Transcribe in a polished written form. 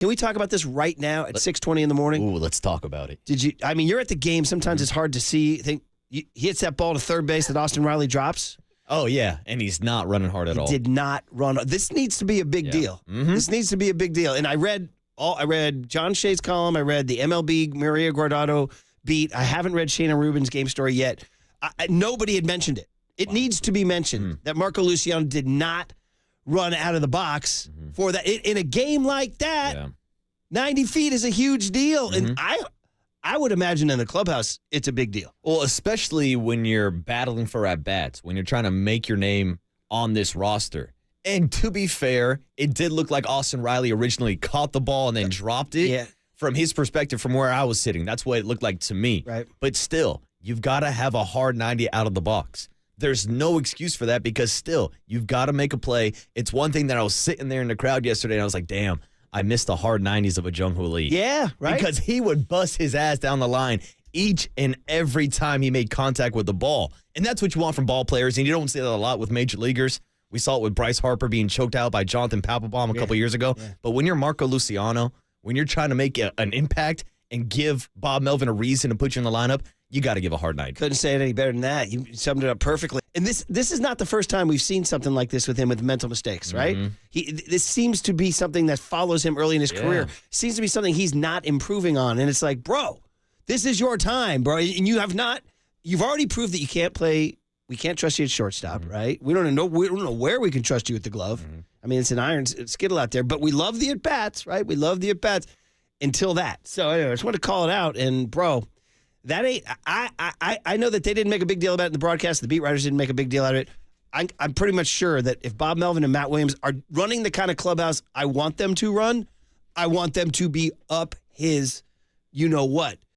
Can we talk about this right now at 6:20 in the morning? Ooh, let's talk about it. You're at the game. Sometimes it's hard to see. He hits that ball to third base that Austin Riley drops. Oh, yeah, and he's not running hard at all. He did not run. This needs to be a big deal. Mm-hmm. This needs to be a big deal. And I read John Shea's column. I read the MLB Maria Guardado beat. I haven't read Shayna Rubin's game story yet. Nobody had mentioned it. It needs to be mentioned that Marco Luciano did not run out of the box for that. In a game like that, 90 feet is a huge deal. And I would imagine in the clubhouse, it's a big deal. Well, especially when you're battling for at-bats, when you're trying to make your name on this roster. And to be fair, it did look like Austin Riley originally caught the ball and then dropped it. Yeah. From his perspective, from where I was sitting, that's what it looked like to me. Right. But still, you've got to have a hard 90 out of the box. There's no excuse for that because still, you've got to make a play. It's one thing that I was sitting there in the crowd yesterday and I was like, damn, I missed the hard 90s of a Jung-Hoo Lee. Yeah, right. Because he would bust his ass down the line each and every time he made contact with the ball. And that's what you want from ball players, and you don't see that a lot with major leaguers. We saw it with Bryce Harper being choked out by Jonathan Papelbon a couple years ago. Yeah. But when you're Marco Luciano, when you're trying to make an impact and give Bob Melvin a reason to put you in the lineup, you got to give a hard 90. Couldn't say it any better than that. You summed it up perfectly. And this is not the first time we've seen something like this with him with mental mistakes, right? This seems to be something that follows him early in his career. Seems to be something he's not improving on. And it's like, bro, this is your time, bro. And you've already proved that you can't play. We can't trust you at shortstop, right? We don't know where we can trust you with the glove. I mean, it's an iron skittle out there, but we love the at-bats, right? We love the at-bats until that. So anyway, I just want to call it out. And, bro, that ain't. I know that they didn't make a big deal about it in the broadcast. The beat writers didn't make a big deal out of it. I'm pretty much sure that if Bob Melvin and Matt Williams are running the kind of clubhouse I want them to run, I want them to be up his you know what.